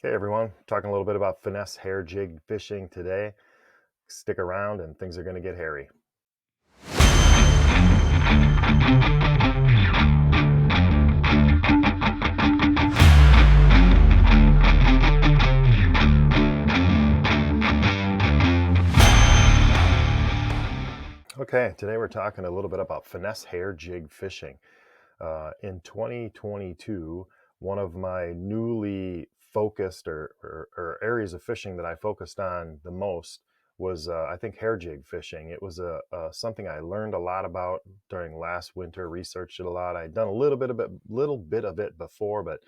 Hey everyone, talking a little bit about finesse hair jig fishing today. Stick around and things are going to get hairy. Okay, today we're talking a little bit about finesse hair jig fishing. In 2022, one of my newly focused or areas of fishing that I focused on the most was, I think, hair jig fishing. It was something I learned a lot about during last winter, researched it a lot. I'd done a little bit of it before, but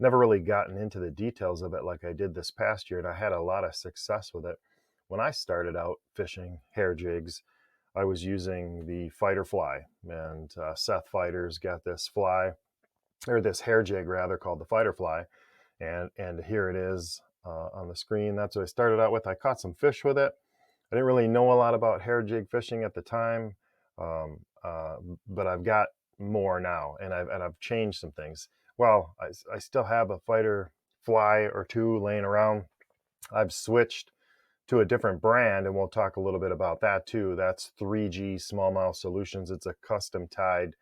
never really gotten into the details of it like I did this past year, and I had a lot of success with it. When I started out fishing hair jigs, I was using the fighter fly, and Seth Fighters got this fly, or this hair jig rather, called the fighter fly, and here it is on the screen. That's what I started out with. I caught some fish with it. I didn't really know a lot about hair jig fishing at the time, um, uh, but I've got more now, and I've changed some things. Well, I still have a fighter fly or two laying around. I've switched to a different brand, and we'll talk a little bit about that too. That's 3G Smallmouth Solutions. It's a custom tied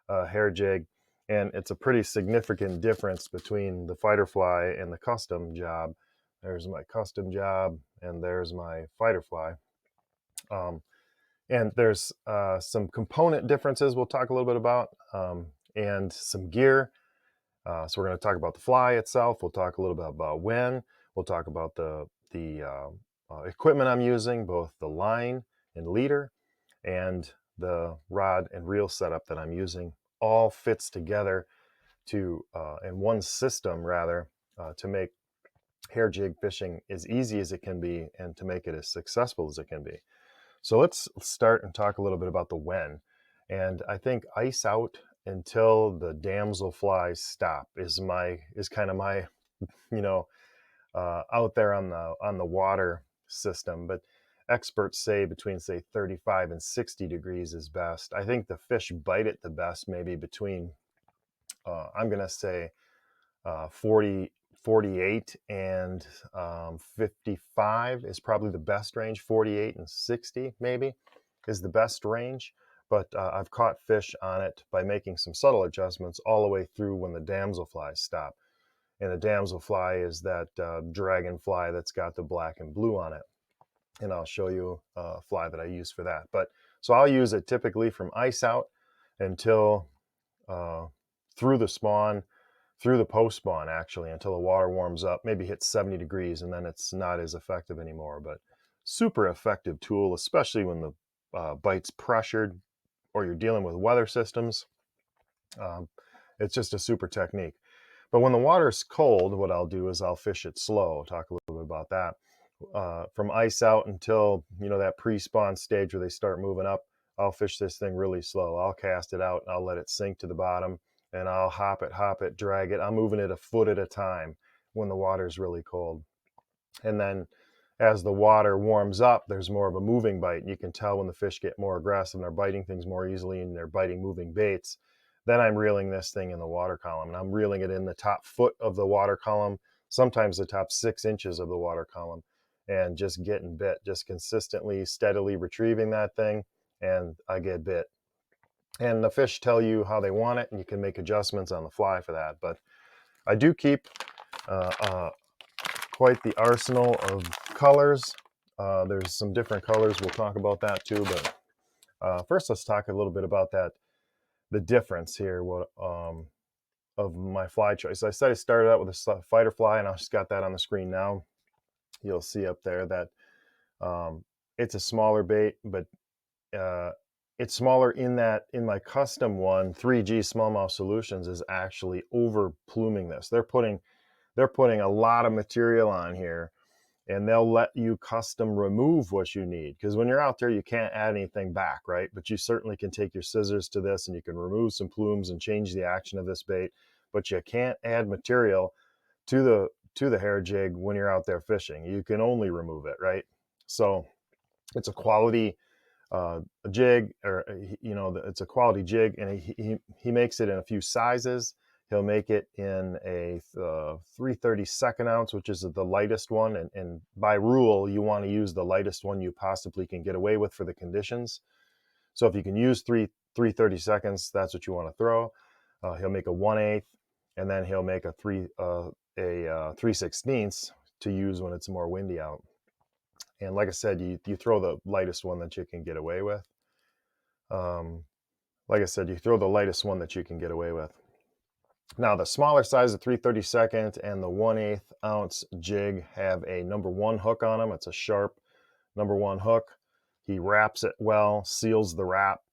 hair jig, and it's a pretty significant difference between the fighter fly and the custom job. There's my custom job, and there's my fighter fly. Um, and there's some component differences we'll talk a little bit about, and some gear. So we're going to talk about the fly itself. We'll talk a little bit about when. We'll talk about the equipment I'm using, both the line and leader, and the rod and reel setup that I'm using. All fits together to in one system rather, to make hair jig fishing as easy as it can be and to make it as successful as it can be. So let's start and talk a little bit about the when. And I think ice out until the damselflies stop is kind of my you know out there on the water system. But experts say between, say, 35 and 60 degrees is best. I think the fish bite it the best maybe between I'm gonna say 40 48 and 55 is probably the best range. 48 and 60 maybe is the best range. But I've caught fish on it by making some subtle adjustments all the way through when the damselflies stop. And a damselfly is that dragonfly that's got the black and blue on it. And I'll show you a fly that I use for that. But so I'll use it typically from ice out until uh, through the spawn, through the post spawn actually, until the water warms up, maybe hits 70 degrees, and then it's not as effective anymore. But super effective tool, especially when the bite's pressured or you're dealing with weather systems. Um, it's just a super technique. But when the water's cold, what I'll do is I'll fish it slow. Talk a little bit about that. From ice out until that pre-spawn stage where they start moving up, I'll fish this thing really slow. I'll cast it out, I'll let it sink to the bottom, and I'll hop it, drag it. I'm moving it a foot at a time when the water's really cold. And then as the water warms up, there's more of a moving bite. You can tell when the fish get more aggressive and they're biting things more easily and they're biting moving baits. Then I'm reeling this thing in the water column, and I'm reeling it in the top foot of the water column, sometimes the top 6 inches of the water column, and just getting bit, just consistently, steadily retrieving that thing, and I get bit. And the fish tell you how they want it, and you can make adjustments on the fly for that. But I do keep uh, uh, quite the arsenal of colors. There's some different colors. We'll talk about that too. But first, let's talk a little bit about the difference here of my fly choice. I said I started out with a fighter fly, and I just got that on the screen now. You'll see up there that it's a smaller bait, but uh, it's smaller in that in my custom one, 3G Smallmouth Solutions is actually over pluming this. They're putting a lot of material on here, and they'll let you custom remove what you need, because when you're out there you can't add anything back, right? But you certainly can take your scissors to this and you can remove some plumes and change the action of this bait, but you can't add material to the hair jig when you're out there fishing. You can only remove it, right? So it's a quality jig, or it's a quality jig, and he makes it in a few sizes. He'll make it in a 3/32 ounce, which is the lightest one. And by rule, you want to use the lightest one you possibly can get away with for the conditions. So if you can use 3/32, that's what you want to throw. He'll make a 1/8, and then he'll make a 3/16 to use when it's more windy out. And like I said, you throw the lightest one that you can get away with. Like I said, you throw the lightest one that you can get away with. Now, the smaller size of 3/32 and the 1/8 ounce jig have a number 1 hook on them. It's a sharp number 1 hook. He wraps it well, seals the wrap,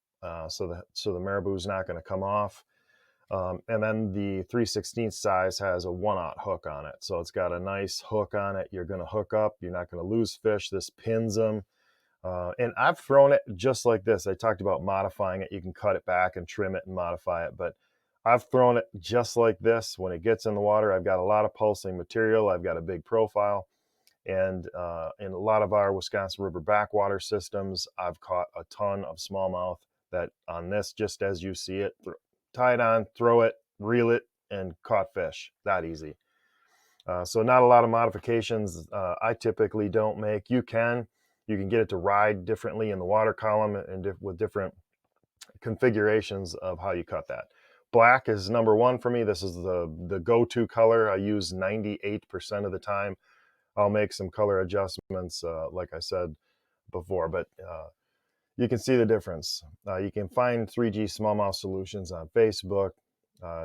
so the marabou's not going to come off. And then the 3/16 size has a 1/0 hook on it. So it's got a nice hook on it. You're going to hook up. You're not going to lose fish. This pins them. And I've thrown it just like this. I talked about modifying it. You can cut it back and trim it and modify it. But I've thrown it just like this. When it gets in the water, I've got a lot of pulsing material. I've got a big profile. And in a lot of our Wisconsin River backwater systems, I've caught a ton of smallmouth that on this, just as you see it, tie it on, throw it, reel it, and caught fish. That easy. So not a lot of modifications I typically don't make. You can get it to ride differently in the water column and with different configurations of how you cut that. Black is number 1 for me. This is the go-to color I use 98% of the time. I'll make some color adjustments, like I said before, but you can see the difference. You can find 3G Smallmouth Solutions on Facebook,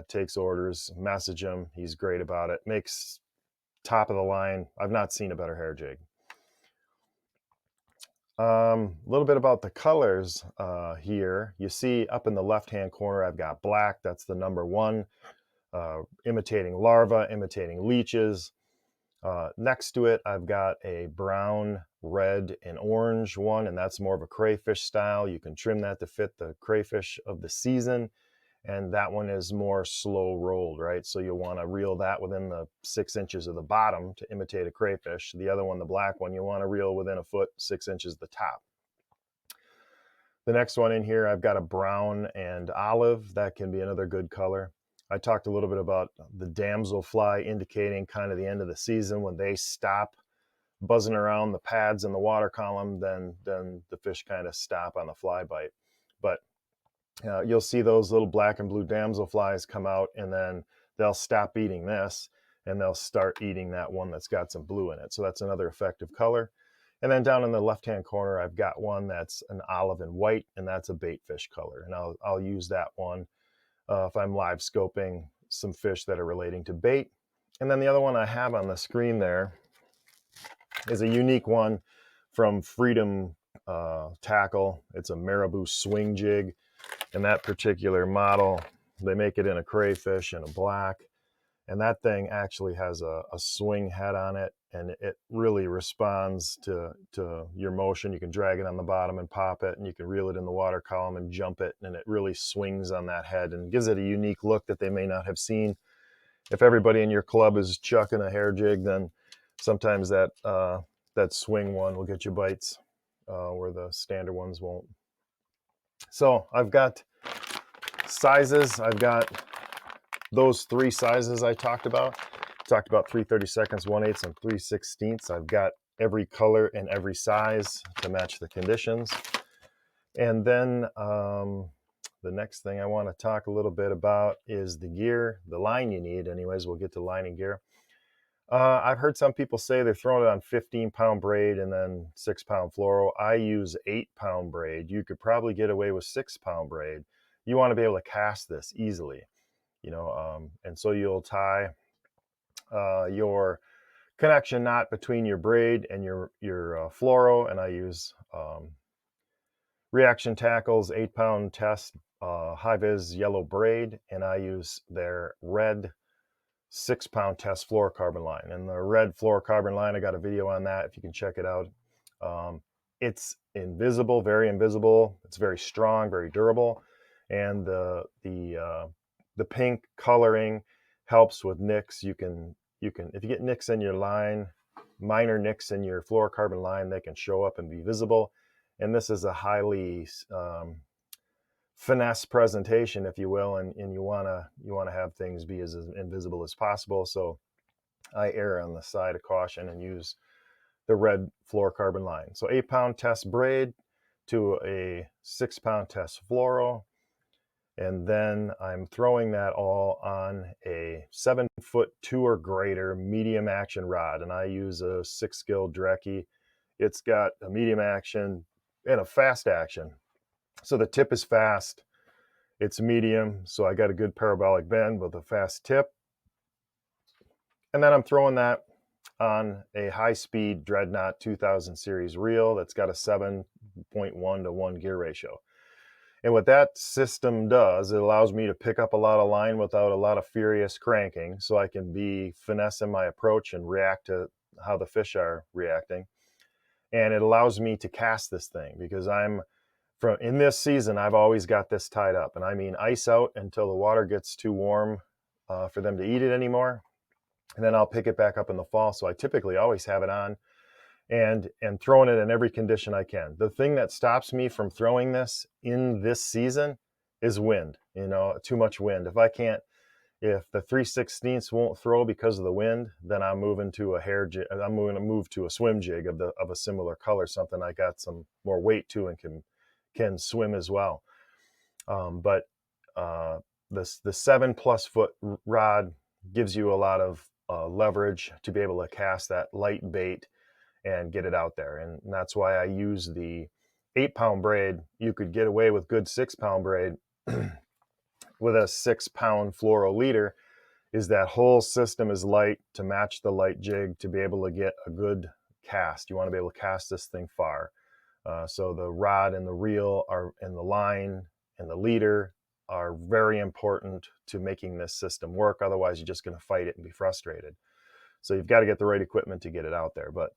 takes orders, message him. He's great about it. Makes top of the line. I've not seen a better hair jig. A little bit about the colors here. You see up in the left-hand corner, I've got black. That's the number 1, imitating larvae, imitating leeches. Next to it, I've got a brown, red, and orange one, and that's more of a crayfish style. You can trim that to fit the crayfish of the season, and that one is more slow rolled, right? So you'll want to reel that within the 6 inches of the bottom to imitate a crayfish. The other one, the black one, you want to reel within a foot, 6 inches the top. The next one in here, I've got a brown and olive. That can be another good color. I talked a little bit about the damselfly indicating kind of the end of the season. When they stop buzzing around the pads in the water column, then the fish kind of stop on the fly bite. But you'll see those little black and blue damselflies come out, and then they'll stop eating this, and they'll start eating that one that's got some blue in it. So that's another effective color. And then down in the left-hand corner, I've got one that's an olive and white, and that's a bait fish color. And I'll use that one if I'm live scoping some fish that are relating to bait. And then the other one I have on the screen there is a unique one from Freedom Tackle. It's a marabou swing jig. And that particular model, they make it in a crayfish and a black. And that thing actually has a swing head on it, and it really responds to your motion. You can drag it on the bottom and pop it, and you can reel it in the water column and jump it, and it really swings on that head and gives it a unique look that they may not have seen. If everybody in your club is chucking a hair jig, then sometimes that swing one will get you bites where the standard ones won't. So I've got sizes. I've got those 3 sizes I talked about. 3/32, 1/8, and 3/16. I've got every color and every size to match the conditions. And then the next thing I want to talk a little bit about is the gear, the line you need. Anyways, we'll get to lining gear. I've heard some people say they're throwing it on 15-pound braid and then 6-pound fluoro. I use 8-pound braid. You could probably get away with 6-pound braid. You want to be able to cast this easily, and so you'll tie your connection knot between your braid and your fluoro, and I use Reaction Tackle's 8-pound test high-vis yellow braid, and I use their red 6-pound test fluorocarbon line. And the red fluorocarbon line, I got a video on that if you can check it out. It's invisible, very invisible. It's very strong, very durable, and the pink coloring helps with nicks. You can if you get nicks in your line, minor nicks in your fluorocarbon line, they can show up and be visible. And this is a highly finesse presentation, if you will, and you wanna have things be as invisible as possible. So I err on the side of caution and use the red fluorocarbon line. So 8-pound test braid to a 6-pound test fluoro, and then I'm throwing that all on a 7-foot 2 or greater medium action rod, and I use a Sixgill Dreki. It's got a medium action and a fast action. So the tip is fast, it's medium, so I got a good parabolic bend with a fast tip. And then I'm throwing that on a high-speed Dreadnought 2000 series reel that's got a 7.1 to 1 gear ratio. And what that system does, it allows me to pick up a lot of line without a lot of furious cranking, so I can be finesse in my approach and react to how the fish are reacting. And it allows me to cast this thing, because in this season, I've always got this tied up, and I mean ice out until the water gets too warm for them to eat it anymore. And then I'll pick it back up in the fall. So I typically always have it on and throwing it in every condition I can. The thing that stops me from throwing this in this season is wind, too much wind. If the 3/16 won't throw because of the wind, then I'm moving to a hair jig. I'm going to move to a swim jig of a similar color, something I got some more weight to and can swim as well. But the 7+ foot rod gives you a lot of leverage to be able to cast that light bait and get it out there. And that's why I use the 8-pound braid. You could get away with good 6-pound braid with a 6-pound fluoro leader. Is that whole system is light to match the light jig to be able to get a good cast. You want to be able to cast this thing far. So the rod and the reel and the line and the leader are very important to making this system work. Otherwise, you're just going to fight it and be frustrated. So you've got to get the right equipment to get it out there. But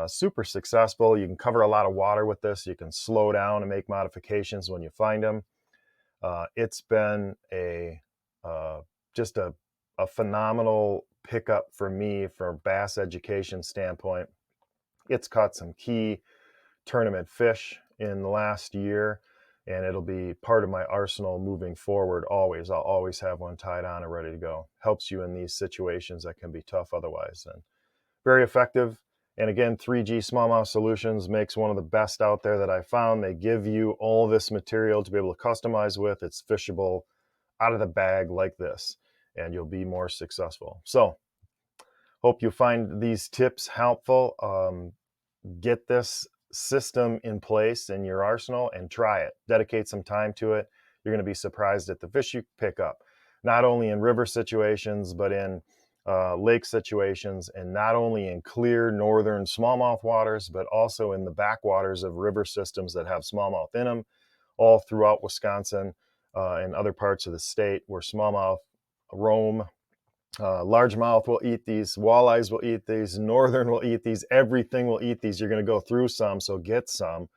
super successful. You can cover a lot of water with this. You can slow down and make modifications when you find them. It's been just a phenomenal pickup for me from bass education standpoint. It's caught some key tournament fish in the last year, and it'll be part of my arsenal moving forward always. I'll always have one tied on and ready to go. Helps you in these situations that can be tough otherwise. And very effective. And again, 3G Smallmouth Solutions makes one of the best out there that I found. They give you all this material to be able to customize with. It's fishable out of the bag like this, and you'll be more successful. So hope you find these tips helpful. Get this system in place in your arsenal and try it. Dedicate some time to it. You're going to be surprised at the fish you pick up, not only in river situations, but in lake situations, and not only in clear northern smallmouth waters, but also in the backwaters of river systems that have smallmouth in them, all throughout Wisconsin and other parts of the state where smallmouth roam. Largemouth will eat these, walleyes will eat these, northern will eat these, everything will eat these. You're going to go through some, so get some.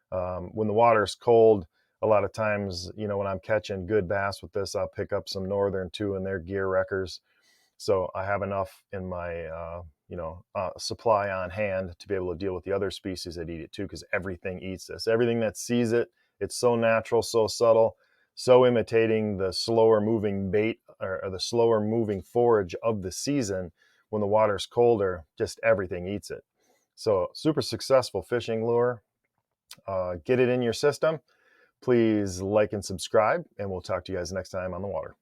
When the water's cold, a lot of times, when I'm catching good bass with this, I'll pick up some northern too, and they're gear wreckers. So I have enough in my supply on hand to be able to deal with the other species that eat it too, because everything eats this. Everything that sees it, it's so natural, so subtle, so imitating the slower moving bait or the slower moving forage of the season. When the water's colder, just everything eats it. So super successful fishing lure. Get it in your system. Please like and subscribe, and we'll talk to you guys next time on the water.